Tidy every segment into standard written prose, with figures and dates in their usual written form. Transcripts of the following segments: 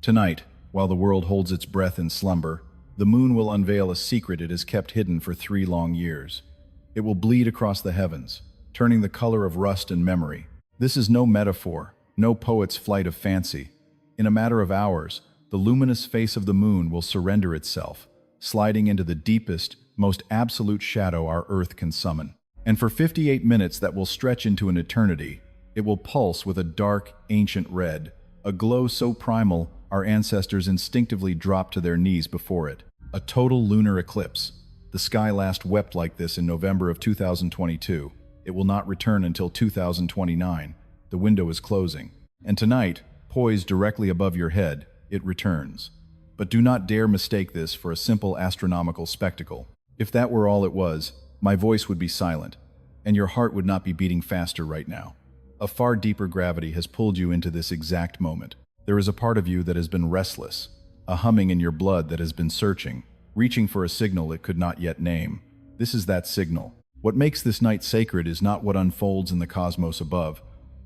Tonight, while the world holds its breath in slumber, the moon will unveil a secret it has kept hidden for 3 long years. It will bleed across the heavens, turning the color of rust and memory. This is no metaphor, no poet's flight of fancy. In a matter of hours, the luminous face of the moon will surrender itself, sliding into the deepest, most absolute shadow our Earth can summon. And for 58 minutes that will stretch into an eternity, it will pulse with a dark, ancient red, a glow so primal our ancestors instinctively dropped to their knees before it. A total lunar eclipse. The sky last wept like this in November of 2022. It will not return until 2029. The window is closing. And tonight, poised directly above your head, it returns. But do not dare mistake this for a simple astronomical spectacle. If that were all it was, my voice would be silent, and your heart would not be beating faster right now. A far deeper gravity has pulled you into this exact moment. There is a part of you that has been restless, a humming in your blood that has been searching, reaching for a signal it could not yet name. This is that signal. What makes this night sacred is not what unfolds in the cosmos above.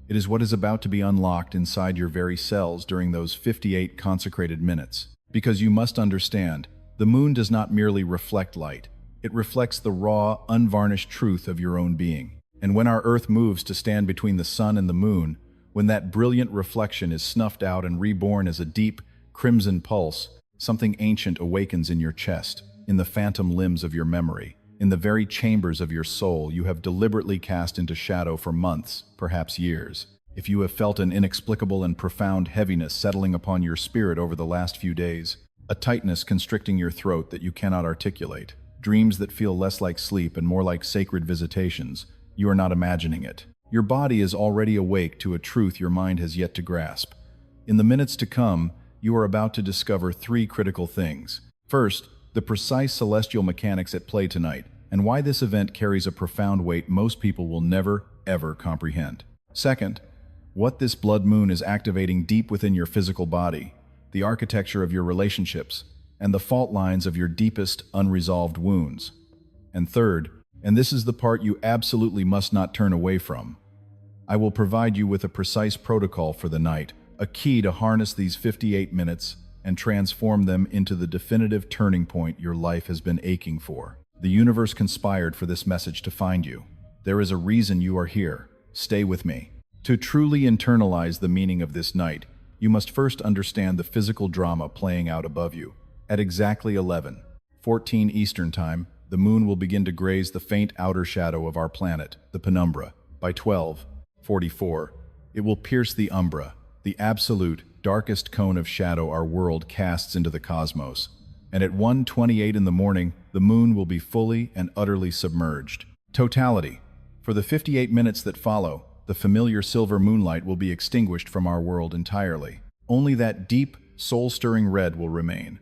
It is what is about to be unlocked inside your very cells during those 58 consecrated minutes. Because you must understand, the moon does not merely reflect light. It reflects the raw, unvarnished truth of your own being. And when our Earth moves to stand between the sun and the moon, when that brilliant reflection is snuffed out and reborn as a deep, crimson pulse, something ancient awakens in your chest, in the phantom limbs of your memory, in the very chambers of your soul you have deliberately cast into shadow for months, perhaps years. If you have felt an inexplicable and profound heaviness settling upon your spirit over the last few days, a tightness constricting your throat that you cannot articulate, dreams that feel less like sleep and more like sacred visitations, you are not imagining it. Your body is already awake to a truth your mind has yet to grasp. In the minutes to come, you are about to discover 3 critical things. First, the precise celestial mechanics at play tonight, and why this event carries a profound weight most people will never, ever comprehend. Second, what this blood moon is activating deep within your physical body, the architecture of your relationships, and the fault lines of your deepest, unresolved wounds. And third, and this is the part you absolutely must not turn away from, I will provide you with a precise protocol for the night, a key to harness these 58 minutes and transform them into the definitive turning point your life has been aching for. The universe conspired for this message to find you. There is a reason you are here. Stay with me. To truly internalize the meaning of this night, you must first understand the physical drama playing out above you. At exactly 11:14 Eastern Time, the moon will begin to graze the faint outer shadow of our planet, the penumbra. By 12:44, it will pierce the umbra, the absolute, darkest cone of shadow our world casts into the cosmos. And at 1:28 in the morning, the moon will be fully and utterly submerged. Totality. For the 58 minutes that follow, the familiar silver moonlight will be extinguished from our world entirely. Only that deep, soul-stirring red will remain.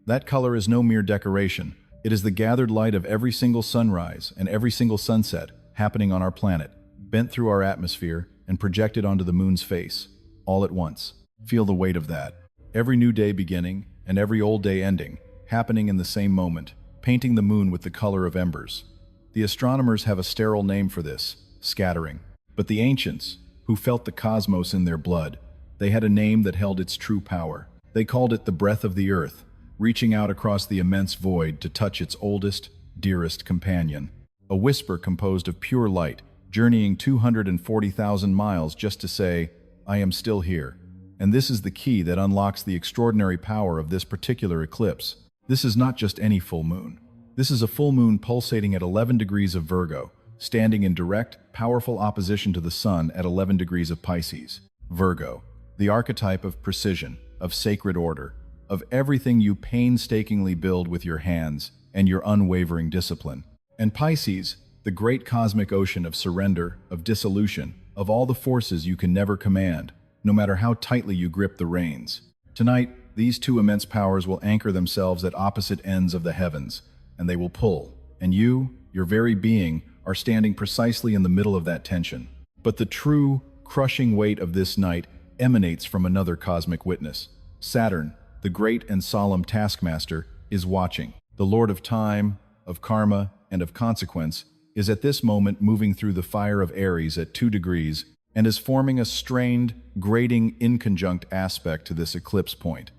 That color is no mere decoration. It is the gathered light of every single sunrise and every single sunset happening on our planet, bent through our atmosphere and projected onto the moon's face, all at once. Feel the weight of that. Every new day beginning and every old day ending, happening in the same moment, painting the moon with the color of embers. The astronomers have a sterile name for this, scattering. But the ancients, who felt the cosmos in their blood, they had a name that held its true power. They called it the breath of the earth, reaching out across the immense void to touch its oldest, dearest companion. A whisper composed of pure light, journeying 240,000 miles just to say, I am still here. And this is the key that unlocks the extraordinary power of this particular eclipse. This is not just any full moon. This is a full moon pulsating at 11 degrees of Virgo, standing in direct, powerful opposition to the sun at 11 degrees of Pisces. Virgo, the archetype of precision, of sacred order, of everything you painstakingly build with your hands and your unwavering discipline. And Pisces, the great cosmic ocean of surrender, of dissolution, of all the forces you can never command, no matter how tightly you grip the reins. Tonight, these 2 immense powers will anchor themselves at opposite ends of the heavens, and they will pull. And you, your very being, are standing precisely in the middle of that tension. But the true, crushing weight of this night emanates from another cosmic witness. Saturn, the great and solemn taskmaster, is watching. The Lord of time, of karma, and of consequence, is at this moment moving through the fire of Aries at 2 degrees and is forming a strained, grating inconjunct aspect to this eclipse point.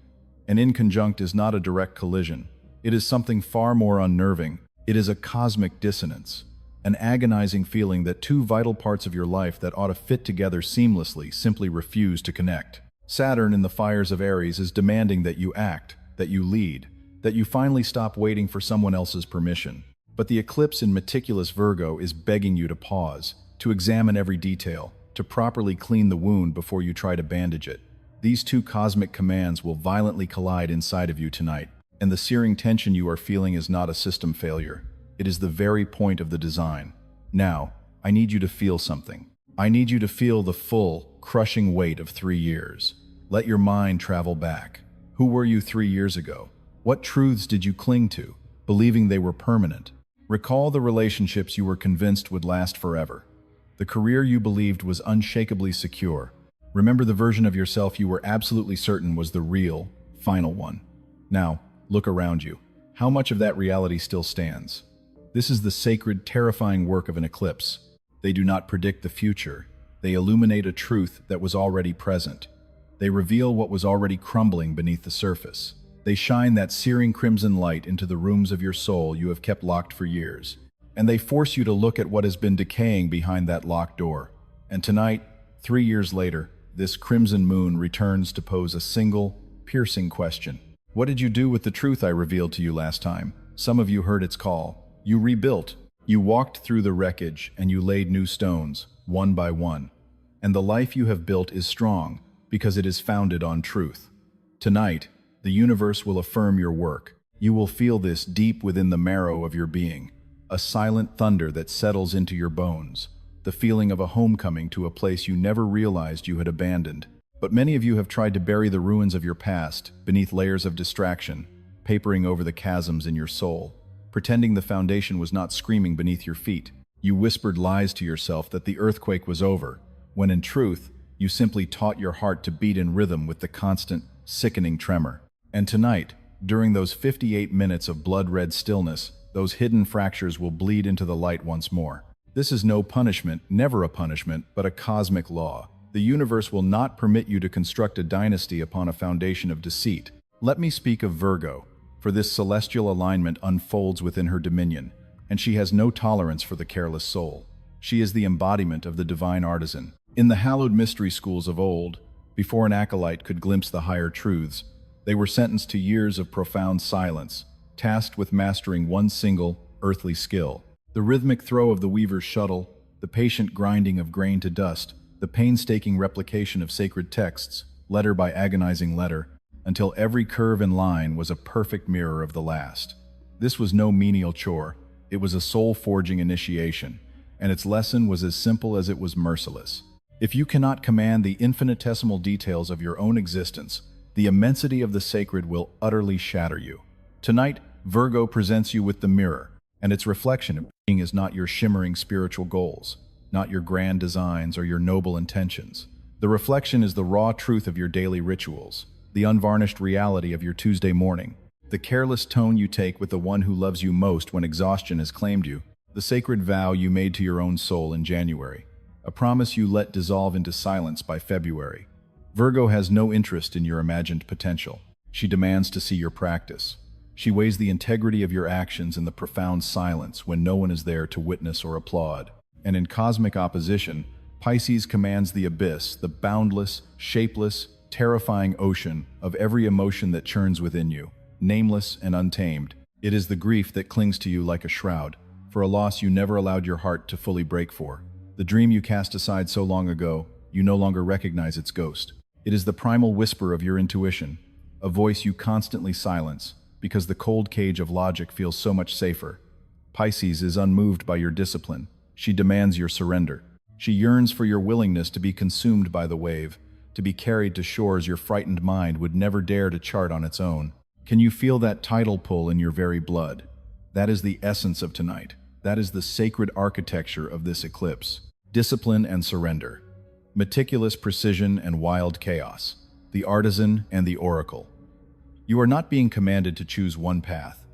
An inconjunct is not a direct collision. It is something far more unnerving. It is a cosmic dissonance, an agonizing feeling that two vital parts of your life that ought to fit together seamlessly simply refuse to connect. Saturn in the fires of Aries is demanding that you act, that you lead, that you finally stop waiting for someone else's permission. But the eclipse in meticulous Virgo is begging you to pause, to examine every detail, to properly clean the wound before you try to bandage it. These two cosmic commands will violently collide inside of you tonight, and the searing tension you are feeling is not a system failure. It is the very point of the design. Now, I need you to feel something. I need you to feel the full, crushing weight of 3 years. Let your mind travel back. Who were you 3 years ago? What truths did you cling to, believing they were permanent? Recall the relationships you were convinced would last forever. The career you believed was unshakably secure. Remember the version of yourself you were absolutely certain was the real, final one. Now, look around you. How much of that reality still stands? This is the sacred, terrifying work of an eclipse. They do not predict the future. They illuminate a truth that was already present. They reveal what was already crumbling beneath the surface. They shine that searing crimson light into the rooms of your soul you have kept locked for years. And they force you to look at what has been decaying behind that locked door. And tonight, 3 years later, this crimson moon returns to pose a single, piercing question. What did you do with the truth I revealed to you last time? Some of you heard its call. You rebuilt. You walked through the wreckage and you laid new stones, one by one. And the life you have built is strong because it is founded on truth. Tonight, the universe will affirm your work. You will feel this deep within the marrow of your being, a silent thunder that settles into your bones, the feeling of a homecoming to a place you never realized you had abandoned. But many of you have tried to bury the ruins of your past beneath layers of distraction, papering over the chasms in your soul, pretending the foundation was not screaming beneath your feet. You whispered lies to yourself that the earthquake was over, when in truth, you simply taught your heart to beat in rhythm with the constant, sickening tremor. And tonight, during those 58 minutes of blood-red stillness, those hidden fractures will bleed into the light once more. This is no punishment, never a punishment, but a cosmic law. The universe will not permit you to construct a dynasty upon a foundation of deceit. Let me speak of Virgo, for this celestial alignment unfolds within her dominion, and she has no tolerance for the careless soul. She is the embodiment of the divine artisan. In the hallowed mystery schools of old, before an acolyte could glimpse the higher truths, they were sentenced to years of profound silence, tasked with mastering one single, earthly skill. The rhythmic throw of the weaver's shuttle, the patient grinding of grain to dust, the painstaking replication of sacred texts, letter by agonizing letter, until every curve and line was a perfect mirror of the last. This was no menial chore, it was a soul-forging initiation, and its lesson was as simple as it was merciless. If you cannot command the infinitesimal details of your own existence, the immensity of the sacred will utterly shatter you. Tonight, Virgo presents you with the mirror, and its reflection of being is not your shimmering spiritual goals, not your grand designs or your noble intentions. The reflection is the raw truth of your daily rituals, the unvarnished reality of your Tuesday morning, the careless tone you take with the one who loves you most when exhaustion has claimed you, the sacred vow you made to your own soul in January, a promise you let dissolve into silence by February. Virgo has no interest in your imagined potential. She demands to see your practice. She weighs the integrity of your actions in the profound silence when no one is there to witness or applaud. And in cosmic opposition, Pisces commands the abyss, the boundless, shapeless, terrifying ocean of every emotion that churns within you, nameless and untamed. It is the grief that clings to you like a shroud, for a loss you never allowed your heart to fully break for. The dream you cast aside so long ago, you no longer recognize its ghost. It is the primal whisper of your intuition, a voice you constantly silence, because the cold cage of logic feels so much safer. Pisces is unmoved by your discipline. She demands your surrender. She yearns for your willingness to be consumed by the wave, to be carried to shores your frightened mind would never dare to chart on its own. Can you feel that tidal pull in your very blood? That is the essence of tonight. That is the sacred architecture of this eclipse. Discipline and surrender. Meticulous precision and wild chaos. The artisan and the oracle. You are not being commanded to choose one path.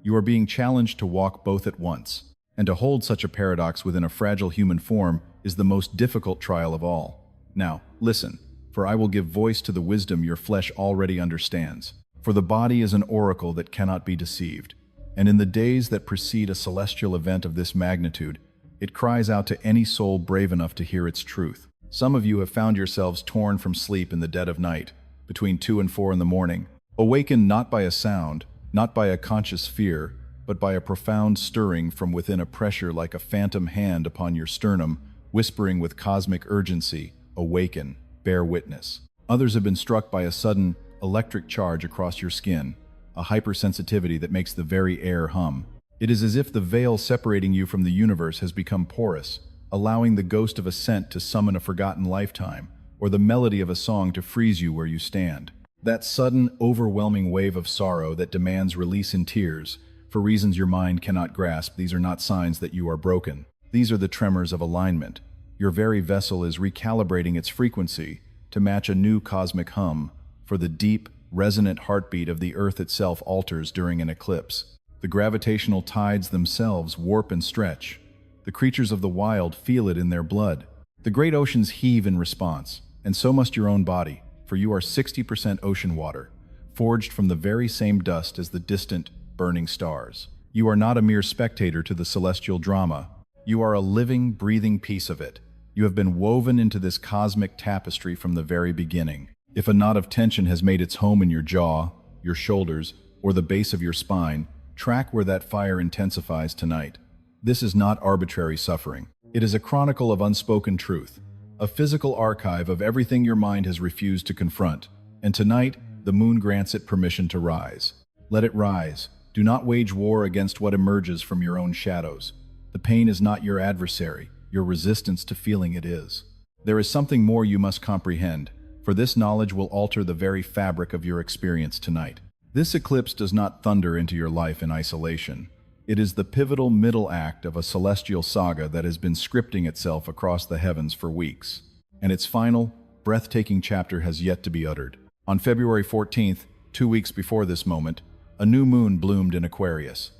You are being challenged to walk both at once. And to hold such a paradox within a fragile human form is the most difficult trial of all. Now, listen, for I will give voice to the wisdom your flesh already understands. For the body is an oracle that cannot be deceived, and in the days that precede a celestial event of this magnitude, it cries out to any soul brave enough to hear its truth. Some of you have found yourselves torn from sleep in the dead of night, between 2 and 4 in the morning, awakened not by a sound, not by a conscious fear, but by a profound stirring from within, a pressure like a phantom hand upon your sternum, whispering with cosmic urgency, "Awaken, bear witness." Others have been struck by a sudden electric charge across your skin, a hypersensitivity that makes the very air hum. It is as if the veil separating you from the universe has become porous, allowing the ghost of a scent to summon a forgotten lifetime, or the melody of a song to freeze you where you stand. That sudden, overwhelming wave of sorrow that demands release in tears, for reasons your mind cannot grasp, these are not signs that you are broken. These are the tremors of alignment. Your very vessel is recalibrating its frequency to match a new cosmic hum, for the deep, resonant heartbeat of the earth itself alters during an eclipse. The gravitational tides themselves warp and stretch. The creatures of the wild feel it in their blood. The great oceans heave in response, and so must your own body, for you are 60% ocean water, forged from the very same dust as the distant, burning stars. You are not a mere spectator to the celestial drama. You are a living, breathing piece of it. You have been woven into this cosmic tapestry from the very beginning. If a knot of tension has made its home in your jaw, your shoulders, or the base of your spine, track where that fire intensifies tonight. This is not arbitrary suffering. It is a chronicle of unspoken truth, a physical archive of everything your mind has refused to confront. And tonight, the moon grants it permission to rise. Let it rise. Do not wage war against what emerges from your own shadows. The pain is not your adversary. Your resistance to feeling it is. There is something more you must comprehend, for this knowledge will alter the very fabric of your experience tonight. This eclipse does not thunder into your life in isolation. It is the pivotal middle act of a celestial saga that has been scripting itself across the heavens for weeks, and its final, breathtaking chapter has yet to be uttered. On February 14th, 2 weeks before this moment, a new moon bloomed in Aquarius.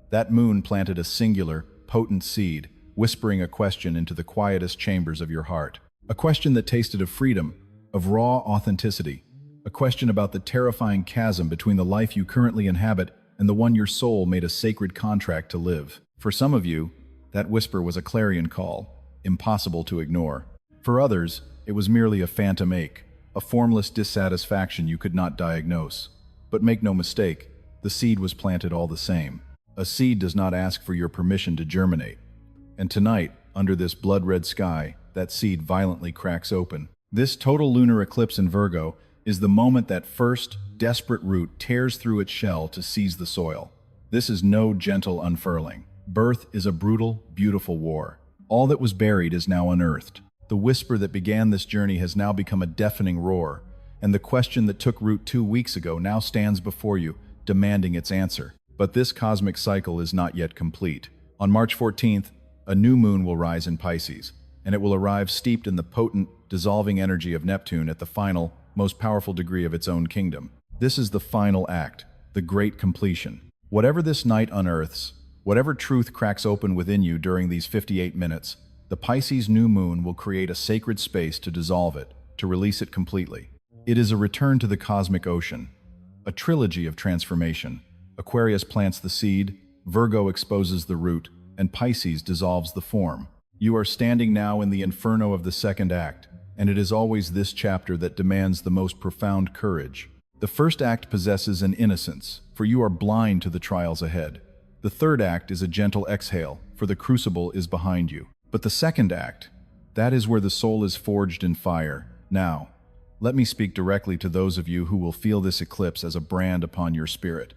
That moon planted a singular, potent seed, whispering a question into the quietest chambers of your heart. A question that tasted of freedom, of raw authenticity. A question about the terrifying chasm between the life you currently inhabit and the one your soul made a sacred contract to live. For some of you, that whisper was a clarion call, impossible to ignore. For others, it was merely a phantom ache, a formless dissatisfaction you could not diagnose. But make no mistake, the seed was planted all the same. A seed does not ask for your permission to germinate. And tonight, under this blood-red sky, that seed violently cracks open. This total lunar eclipse in Virgo is the moment that first, desperate root tears through its shell to seize the soil. This is no gentle unfurling. Birth is a brutal, beautiful war. All that was buried is now unearthed. The whisper that began this journey has now become a deafening roar, and the question that took root 2 weeks ago now stands before you, demanding its answer. But this cosmic cycle is not yet complete. On March 14th, a new moon will rise in Pisces, and it will arrive steeped in the potent, dissolving energy of Neptune at the final, most powerful degree of its own kingdom. This is the final act, the great completion. Whatever this night unearths, whatever truth cracks open within you during these 58 minutes, the Pisces new moon will create a sacred space to dissolve it, to release it completely. It is a return to the cosmic ocean, a trilogy of transformation. Aquarius plants the seed, Virgo exposes the root, and Pisces dissolves the form. You are standing now in the inferno of the second act, and it is always this chapter that demands the most profound courage. The first act possesses an innocence, for you are blind to the trials ahead. The third act is a gentle exhale, for the crucible is behind you. But the second act, that is where the soul is forged in fire. Now, let me speak directly to those of you who will feel this eclipse as a brand upon your spirit,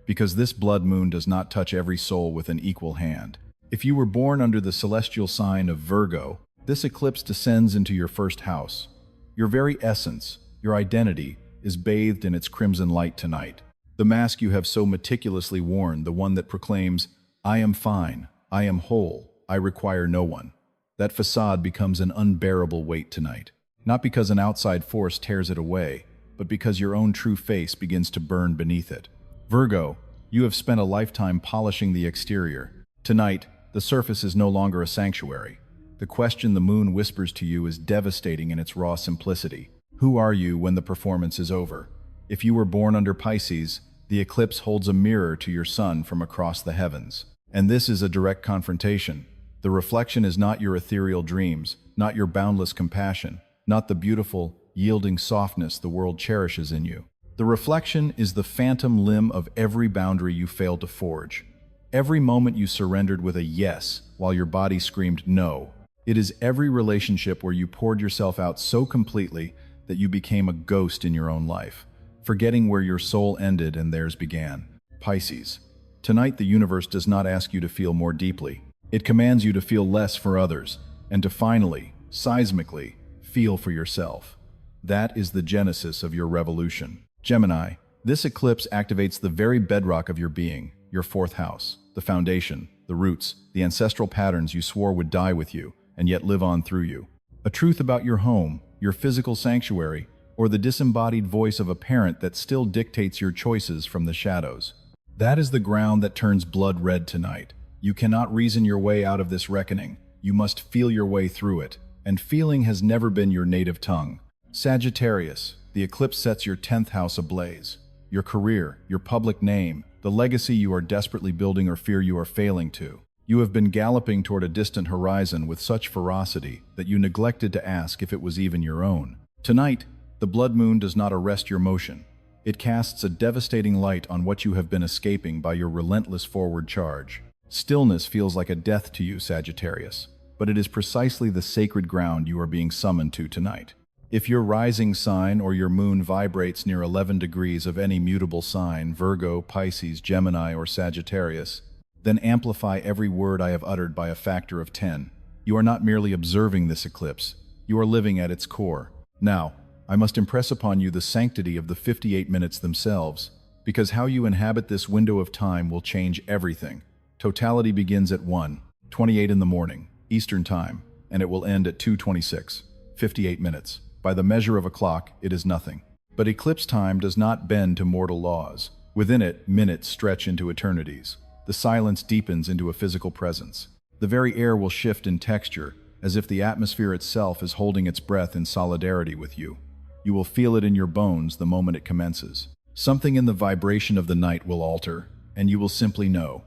because this blood moon does not touch every soul with an equal hand. If you were born under the celestial sign of Virgo, this eclipse descends into your first house. Your very essence, your identity, is bathed in its crimson light tonight. The mask you have so meticulously worn, the one that proclaims, "I am fine, I am whole, I require no one." That facade becomes an unbearable weight tonight. Not because an outside force tears it away, but because your own true face begins to burn beneath it. Virgo, you have spent a lifetime polishing the exterior. Tonight, the surface is no longer a sanctuary. The question the moon whispers to you is devastating in its raw simplicity. Who are you when the performance is over? If you were born under Pisces, the eclipse holds a mirror to your sun from across the heavens. And this is a direct confrontation. The reflection is not your ethereal dreams, not your boundless compassion, not the beautiful, yielding softness the world cherishes in you. The reflection is the phantom limb of every boundary you failed to forge. Every moment you surrendered with a yes while your body screamed no. It is every relationship where you poured yourself out so completely that you became a ghost in your own life, forgetting where your soul ended and theirs began. Pisces. Tonight the universe does not ask you to feel more deeply. It commands you to feel less for others, and to finally, seismically, feel for yourself. That is the genesis of your revolution. Gemini, this eclipse activates the very bedrock of your being, your fourth house, the foundation, the roots, the ancestral patterns you swore would die with you, and yet live on through you. A truth about your home, your physical sanctuary, or the disembodied voice of a parent that still dictates your choices from the shadows. That is the ground that turns blood red tonight. You cannot reason your way out of this reckoning. You must feel your way through it, and feeling has never been your native tongue. Sagittarius, the eclipse sets your 10th house ablaze. Your career, your public name, the legacy you are desperately building or fear you are failing to. You have been galloping toward a distant horizon with such ferocity that you neglected to ask if it was even your own. Tonight, the blood moon does not arrest your motion. It casts a devastating light on what you have been escaping by your relentless forward charge. Stillness feels like a death to you, Sagittarius, but it is precisely the sacred ground you are being summoned to tonight. If your rising sign or your moon vibrates near 11 degrees of any mutable sign, Virgo, Pisces, Gemini, or Sagittarius, then amplify every word I have uttered by a factor of 10. You are not merely observing this eclipse, you are living at its core. Now, I must impress upon you the sanctity of the 58 minutes themselves, because how you inhabit this window of time will change everything. Totality begins at 1:28 in the morning, Eastern Time, and it will end at 2:26, 58 minutes. By the measure of a clock, it is nothing. But eclipse time does not bend to mortal laws. Within it, minutes stretch into eternities. The silence deepens into a physical presence. The very air will shift in texture, as if the atmosphere itself is holding its breath in solidarity with you. You will feel it in your bones the moment it commences. Something in the vibration of the night will alter, and you will simply know.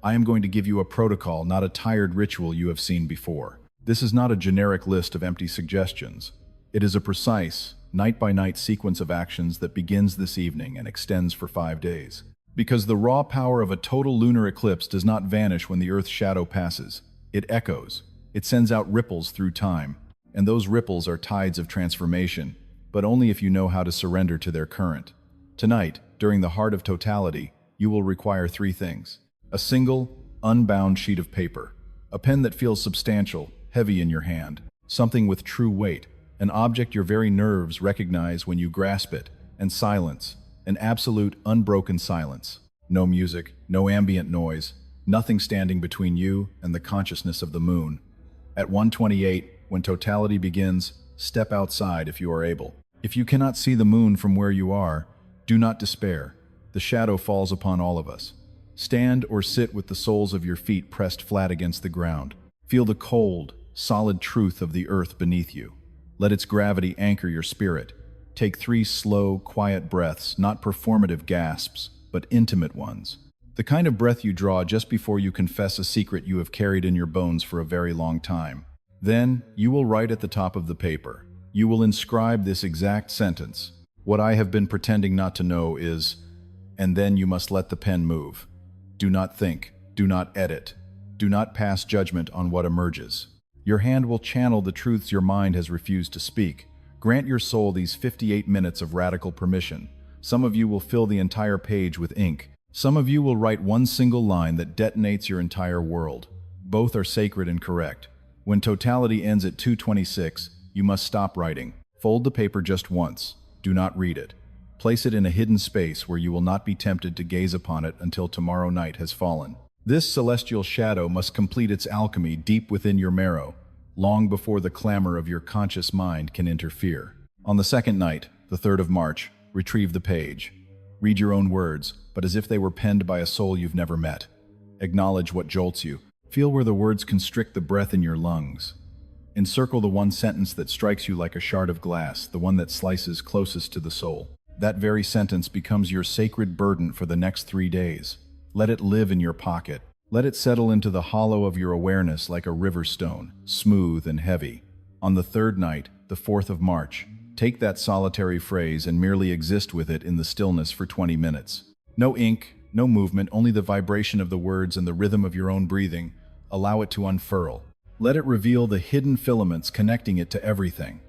I am going to give you a protocol, not a tired ritual you have seen before. This is not a generic list of empty suggestions. It is a precise, night-by-night sequence of actions that begins this evening and extends for 5 days. Because the raw power of a total lunar eclipse does not vanish when the Earth's shadow passes. It echoes. It sends out ripples through time, and those ripples are tides of transformation, but only if you know how to surrender to their current. Tonight, during the heart of totality, you will require 3 things. A single, unbound sheet of paper. A pen that feels substantial, heavy in your hand. Something with true weight. An object your very nerves recognize when you grasp it. And silence. An absolute, unbroken silence. No music, no ambient noise. Nothing standing between you and the consciousness of the moon. At 1:28, when totality begins, step outside if you are able. If you cannot see the moon from where you are, do not despair. The shadow falls upon all of us. Stand or sit with the soles of your feet pressed flat against the ground. Feel the cold, solid truth of the earth beneath you. Let its gravity anchor your spirit. Take 3 slow, quiet breaths, not performative gasps, but intimate ones. The kind of breath you draw just before you confess a secret you have carried in your bones for a very long time. Then, you will write at the top of the paper. You will inscribe this exact sentence. What I have been pretending not to know is, and then you must let the pen move. Do not think, do not edit, do not pass judgment on what emerges. Your hand will channel the truths your mind has refused to speak. Grant your soul these 58 minutes of radical permission. Some of you will fill the entire page with ink. Some of you will write one single line that detonates your entire world. Both are sacred and correct. When totality ends at 2:26, you must stop writing. Fold the paper just once. Do not read it. Place it in a hidden space where you will not be tempted to gaze upon it until tomorrow night has fallen. This celestial shadow must complete its alchemy deep within your marrow, long before the clamor of your conscious mind can interfere. On the second night, the 3rd of March, retrieve the page. Read your own words, but as if they were penned by a soul you've never met. Acknowledge what jolts you. Feel where the words constrict the breath in your lungs. Encircle the one sentence that strikes you like a shard of glass, the one that slices closest to the soul. That very sentence becomes your sacred burden for the next 3 days. Let it live in your pocket. Let it settle into the hollow of your awareness like a river stone, smooth and heavy. On the third night, the 4th of March, take that solitary phrase and merely exist with it in the stillness for 20 minutes. No ink, no movement, only the vibration of the words and the rhythm of your own breathing. Allow it to unfurl. Let it reveal the hidden filaments connecting it to everything.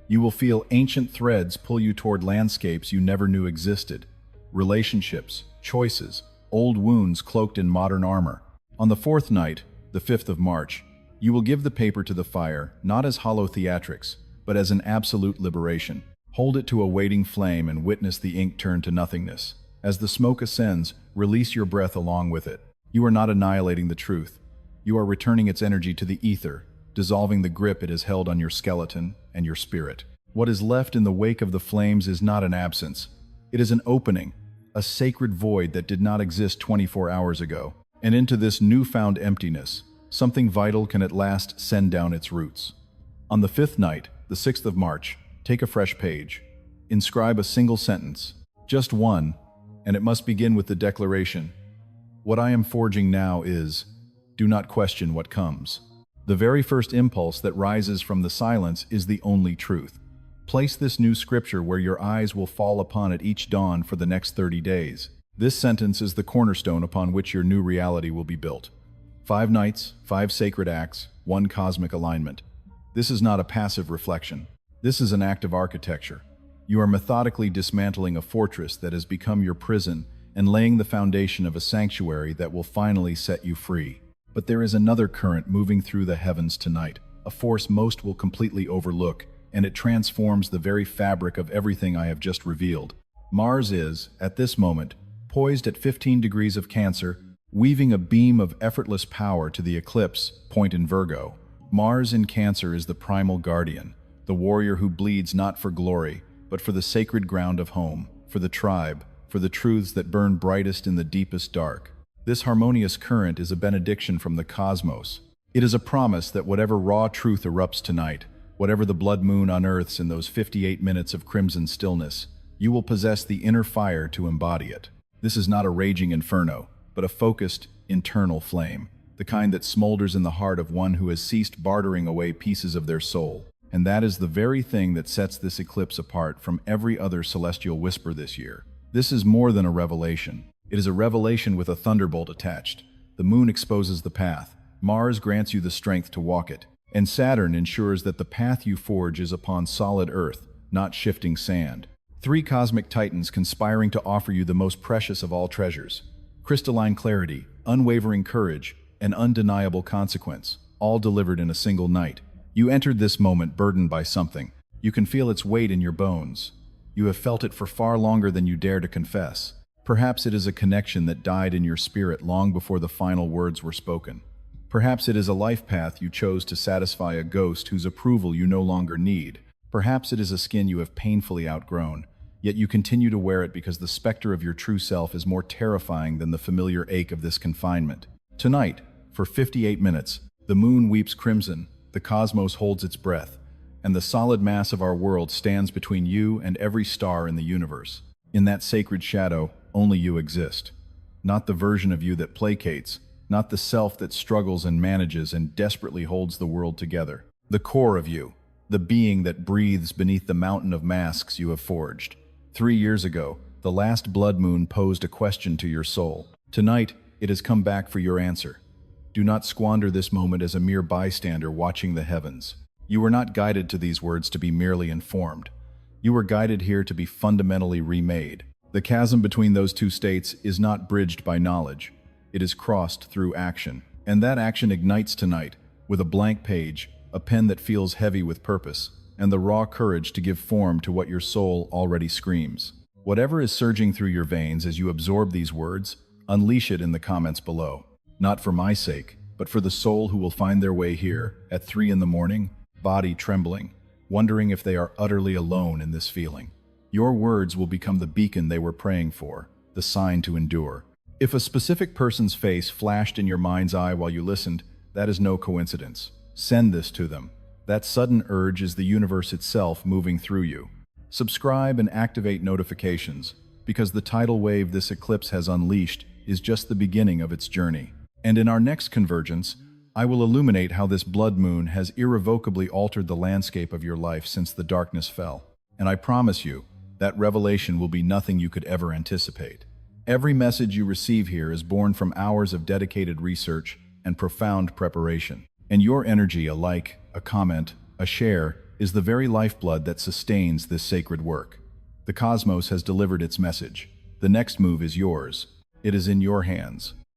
You will feel ancient threads pull you toward landscapes you never knew existed. Relationships, choices, old wounds cloaked in modern armor. On the 4th night, the 5th of March, you will give the paper to the fire, not as hollow theatrics, but as an absolute liberation. Hold it to a waiting flame and witness the ink turn to nothingness. As the smoke ascends, release your breath along with it. You are not annihilating the truth. You are returning its energy to the ether, dissolving the grip it has held on your skeleton and your spirit. What is left in the wake of the flames is not an absence. It is an opening, a sacred void that did not exist 24 hours ago. And into this newfound emptiness, something vital can at last send down its roots. On the 5th night, the 6th of March, take a fresh page. Inscribe a single sentence, just one, and it must begin with the declaration, "What I am forging now is, do not question what comes." The very first impulse that rises from the silence is the only truth. Place this new scripture where your eyes will fall upon it each dawn for the next 30 days. This sentence is the cornerstone upon which your new reality will be built. 5 nights, 5 sacred acts, 1 cosmic alignment. This is not a passive reflection. This is an act of architecture. You are methodically dismantling a fortress that has become your prison and laying the foundation of a sanctuary that will finally set you free. But there is another current moving through the heavens tonight, a force most will completely overlook, and it transforms the very fabric of everything I have just revealed. Mars is, at this moment, poised at 15 degrees of Cancer, weaving a beam of effortless power to the eclipse point in Virgo. Mars in Cancer is the primal guardian, the warrior who bleeds not for glory, but for the sacred ground of home, for the tribe, for the truths that burn brightest in the deepest dark. This harmonious current is a benediction from the cosmos. It is a promise that whatever raw truth erupts tonight, whatever the blood moon unearths in those 58 minutes of crimson stillness, you will possess the inner fire to embody it. This is not a raging inferno, but a focused, internal flame, the kind that smolders in the heart of one who has ceased bartering away pieces of their soul. And that is the very thing that sets this eclipse apart from every other celestial whisper this year. This is more than a revelation. It is a revelation with a thunderbolt attached. The moon exposes the path. Mars grants you the strength to walk it. And Saturn ensures that the path you forge is upon solid earth, not shifting sand. 3 cosmic titans conspiring to offer you the most precious of all treasures. Crystalline clarity, unwavering courage, and undeniable consequence, all delivered in a single night. You entered this moment burdened by something. You can feel its weight in your bones. You have felt it for far longer than you dare to confess. Perhaps it is a connection that died in your spirit long before the final words were spoken. Perhaps it is a life path you chose to satisfy a ghost whose approval you no longer need. Perhaps it is a skin you have painfully outgrown, yet you continue to wear it because the specter of your true self is more terrifying than the familiar ache of this confinement. Tonight, for 58 minutes, the moon weeps crimson, the cosmos holds its breath, and the solid mass of our world stands between you and every star in the universe. In that sacred shadow, only you exist. Not the version of you that placates, not the self that struggles and manages and desperately holds the world together. The core of you, the being that breathes beneath the mountain of masks you have forged. 3 years ago, the last blood moon posed a question to your soul. Tonight, it has come back for your answer. Do not squander this moment as a mere bystander watching the heavens. You were not guided to these words to be merely informed. You were guided here to be fundamentally remade. The chasm between those two states is not bridged by knowledge. It is crossed through action. And that action ignites tonight, with a blank page, a pen that feels heavy with purpose, and the raw courage to give form to what your soul already screams. Whatever is surging through your veins as you absorb these words, unleash it in the comments below. Not for my sake, but for the soul who will find their way here at 3 in the morning, body trembling, wondering if they are utterly alone in this feeling. Your words will become the beacon they were praying for, the sign to endure. If a specific person's face flashed in your mind's eye while you listened, that is no coincidence. Send this to them. That sudden urge is the universe itself moving through you. Subscribe and activate notifications, because the tidal wave this eclipse has unleashed is just the beginning of its journey. And in our next convergence, I will illuminate how this blood moon has irrevocably altered the landscape of your life since the darkness fell. And I promise you, that revelation will be nothing you could ever anticipate. Every message you receive here is born from hours of dedicated research and profound preparation. And your energy, a like, a comment, a share, is the very lifeblood that sustains this sacred work. The cosmos has delivered its message. The next move is yours. It is in your hands.